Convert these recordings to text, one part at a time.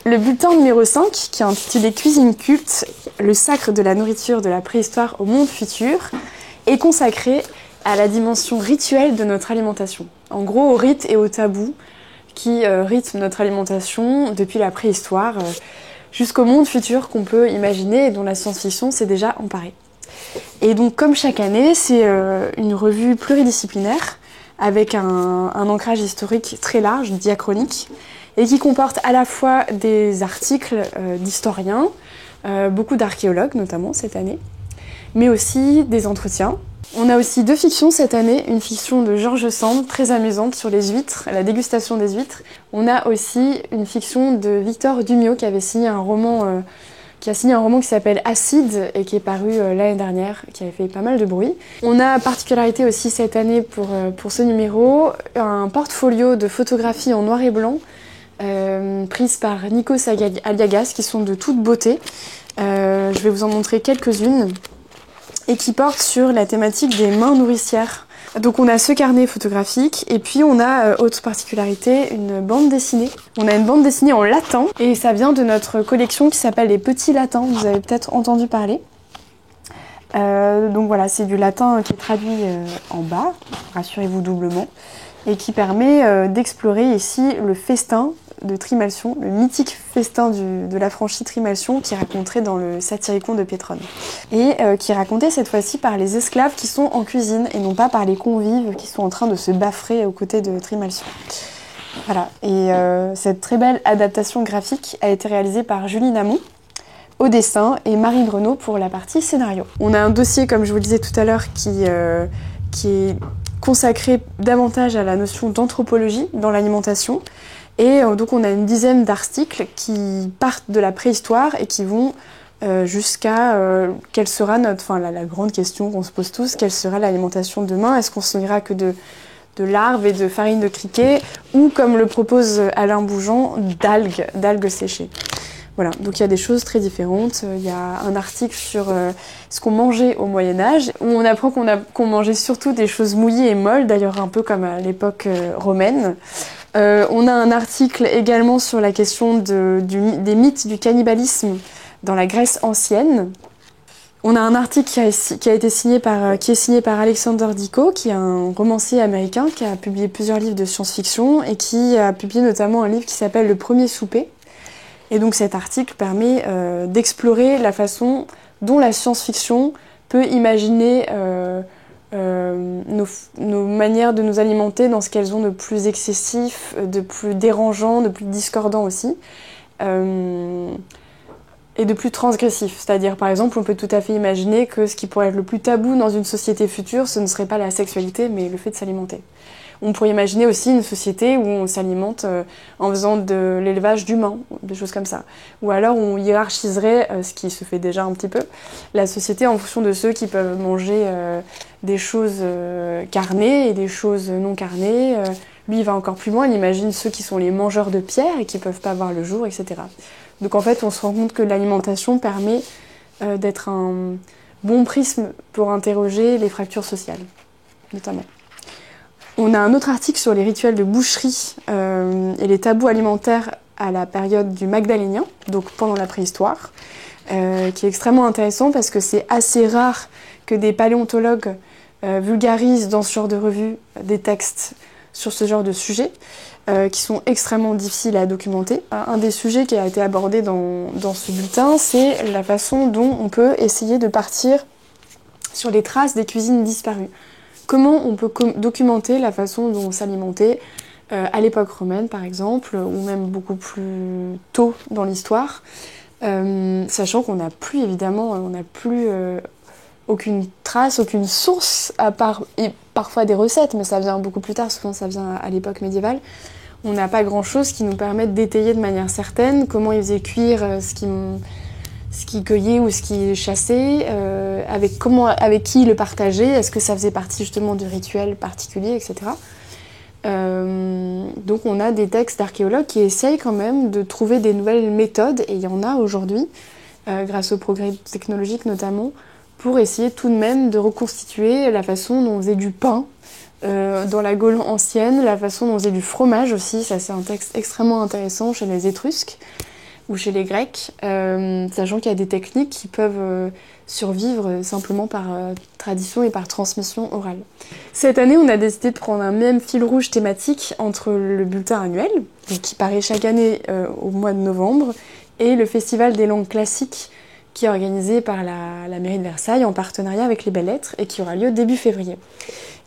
Le bulletin numéro 5, qui est intitulé Cuisine culte, le sacre de la nourriture de la préhistoire au monde futur, est consacré à la dimension rituelle de notre alimentation. En gros, au rite et au tabou qui rythment notre alimentation depuis la préhistoire jusqu'au monde futur qu'on peut imaginer et dont la science-fiction s'est déjà emparée. Et donc, comme chaque année, c'est une revue pluridisciplinaire avec un ancrage historique très large, diachronique, et qui comporte à la fois des articles d'historiens, beaucoup d'archéologues notamment cette année, mais aussi des entretiens. On a aussi 2 fictions cette année, une fiction de Georges Sand, très amusante, sur les huîtres, la dégustation des huîtres. On a aussi une fiction de Victor Dumiot qui avait signé un roman qui s'appelle Acide et qui est paru l'année dernière, qui avait fait pas mal de bruit. On a particularité aussi cette année pour ce numéro, un portfolio de photographies en noir et blanc prises par Nikos Aliagas, qui sont de toute beauté. Je vais vous en montrer quelques-unes et qui portent sur la thématique des mains nourricières. Donc on a ce carnet photographique et puis on a, autre particularité, une bande dessinée. On a une bande dessinée en latin et ça vient de notre collection qui s'appelle Les Petits Latins, vous avez peut-être entendu parler. Donc voilà, c'est du latin qui est traduit en bas, rassurez-vous doublement, et qui permet d'explorer ici le festin de Trimalcion, le mythique festin de l'affranchi Trimalcion qui est raconté dans le Satyricon de Pétrone. Et qui est raconté cette fois-ci par les esclaves qui sont en cuisine et non pas par les convives qui sont en train de se baffrer aux côtés de Trimalcion. Voilà, et cette très belle adaptation graphique a été réalisée par Julie Namon au dessin et Marie Breneau pour la partie scénario. On a un dossier, comme je vous le disais tout à l'heure, qui est consacré davantage à la notion d'anthropologie dans l'alimentation. Et donc on a une dizaine d'articles qui partent de la préhistoire et qui vont jusqu'à quelle sera la grande question qu'on se pose tous, quelle sera l'alimentation demain? Est-ce qu'on se nourrira que de larves et de farine de criquet ou, comme le propose Alain Bougeant, d'algues séchées? Voilà, donc il y a des choses très différentes. Il y a un article sur ce qu'on mangeait au Moyen-Âge, où on apprend qu'on mangeait surtout des choses mouillées et molles, d'ailleurs un peu comme à l'époque romaine. On a un article également sur la question des mythes du cannibalisme dans la Grèce ancienne. On a un article qui est signé par Alexander Dicko, qui est un romancier américain qui a publié plusieurs livres de science-fiction et qui a publié notamment un livre qui s'appelle Le Premier Souper. Et donc cet article permet d'explorer la façon dont la science-fiction peut imaginer nos manières de nous alimenter dans ce qu'elles ont de plus excessif, de plus dérangeant, de plus discordant aussi, et de plus transgressif. C'est-à-dire, par exemple, on peut tout à fait imaginer que ce qui pourrait être le plus tabou dans une société future, ce ne serait pas la sexualité, mais le fait de s'alimenter. On pourrait imaginer aussi une société où on s'alimente en faisant de l'élevage d'humains, des choses comme ça. Ou alors on hiérarchiserait, ce qui se fait déjà un petit peu, la société en fonction de ceux qui peuvent manger des choses carnées et des choses non carnées. Lui, il va encore plus loin, il imagine ceux qui sont les mangeurs de pierre et qui ne peuvent pas voir le jour, etc. Donc en fait, on se rend compte que l'alimentation permet d'être un bon prisme pour interroger les fractures sociales, notamment. On a un autre article sur les rituels de boucherie et les tabous alimentaires à la période du Magdalénien, donc pendant la préhistoire, qui est extrêmement intéressant parce que c'est assez rare que des paléontologues vulgarisent dans ce genre de revue des textes sur ce genre de sujets qui sont extrêmement difficiles à documenter. Un des sujets qui a été abordé dans ce bulletin, c'est la façon dont on peut essayer de partir sur les traces des cuisines disparues. Comment on peut documenter la façon dont on s'alimentait à l'époque romaine, par exemple, ou même beaucoup plus tôt dans l'histoire, sachant qu'on n'a plus, évidemment, aucune trace, aucune source, à part et parfois des recettes, mais ça vient beaucoup plus tard, souvent ça vient à l'époque médiévale. On n'a pas grand-chose qui nous permette d'étayer de manière certaine comment ils faisaient cuire ce qu'ils cueillaient ou ce qu'ils chassaient, avec qui ils le partageaient, est-ce que ça faisait partie justement de rituels particuliers, etc. Donc on a des textes d'archéologues qui essayent quand même de trouver des nouvelles méthodes, et il y en a aujourd'hui, grâce au progrès technologique notamment, pour essayer tout de même de reconstituer la façon dont on faisait du pain dans la Gaule ancienne, la façon dont on faisait du fromage aussi, ça c'est un texte extrêmement intéressant chez les Étrusques, ou chez les Grecs, sachant qu'il y a des techniques qui peuvent survivre simplement par tradition et par transmission orale. Cette année, on a décidé de prendre un même fil rouge thématique entre le bulletin annuel, donc qui paraît chaque année au mois de novembre, et le Festival des langues classiques qui est organisé par la mairie de Versailles en partenariat avec les Belles Lettres et qui aura lieu début février.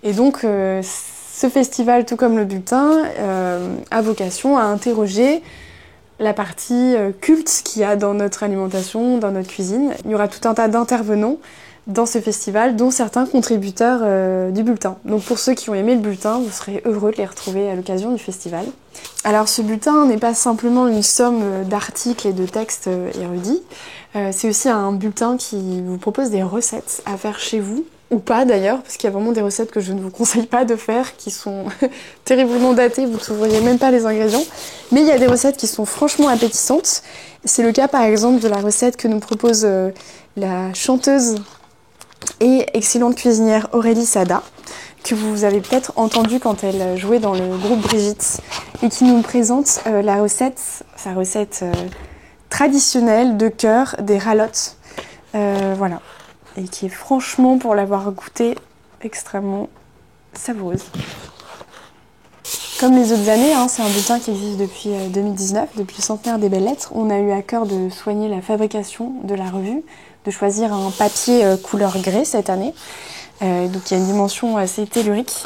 Et donc ce festival, tout comme le bulletin, a vocation à interroger la partie culte qu'il y a dans notre alimentation, dans notre cuisine. Il y aura tout un tas d'intervenants dans ce festival, dont certains contributeurs du bulletin. Donc pour ceux qui ont aimé le bulletin, vous serez heureux de les retrouver à l'occasion du festival. Alors ce bulletin n'est pas simplement une somme d'articles et de textes érudits, c'est aussi un bulletin qui vous propose des recettes à faire chez vous, ou pas d'ailleurs, parce qu'il y a vraiment des recettes que je ne vous conseille pas de faire, qui sont terriblement datées, vous ne trouveriez même pas les ingrédients. Mais il y a des recettes qui sont franchement appétissantes. C'est le cas par exemple de la recette que nous propose la chanteuse et excellente cuisinière Aurélie Sada, que vous avez peut-être entendu quand elle jouait dans le groupe Brigitte, et qui nous présente sa recette traditionnelle de cœur des ralottes. Voilà. Et qui est franchement, pour l'avoir goûté, extrêmement savoureuse. Comme les autres années, c'est un bulletin qui existe depuis 2019, depuis le centenaire des Belles Lettres. On a eu à cœur de soigner la fabrication de la revue, de choisir un papier couleur grès cette année. Donc il y a une dimension assez tellurique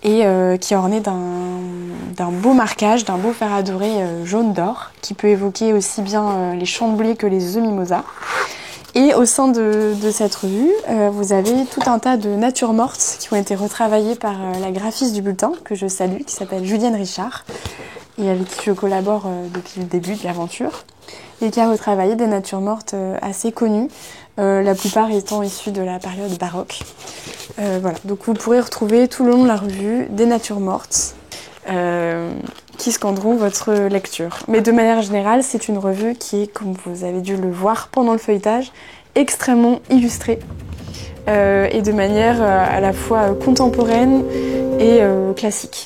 et qui est ornée d'un beau marquage, d'un beau fer à dorer jaune d'or, qui peut évoquer aussi bien les champs de blé que les œufs mimosa. Et au sein de cette revue, vous avez tout un tas de natures mortes qui ont été retravaillées par la graphiste du bulletin, que je salue, qui s'appelle Julienne Richard, et avec qui je collabore depuis le début de l'aventure, et qui a retravaillé des natures mortes assez connues, la plupart étant issues de la période baroque. Voilà. Donc vous pourrez retrouver tout le long de la revue des natures mortes qui scanderont votre lecture. Mais de manière générale, c'est une revue qui est, comme vous avez dû le voir pendant le feuilletage, extrêmement illustrée et de manière à la fois contemporaine et classique.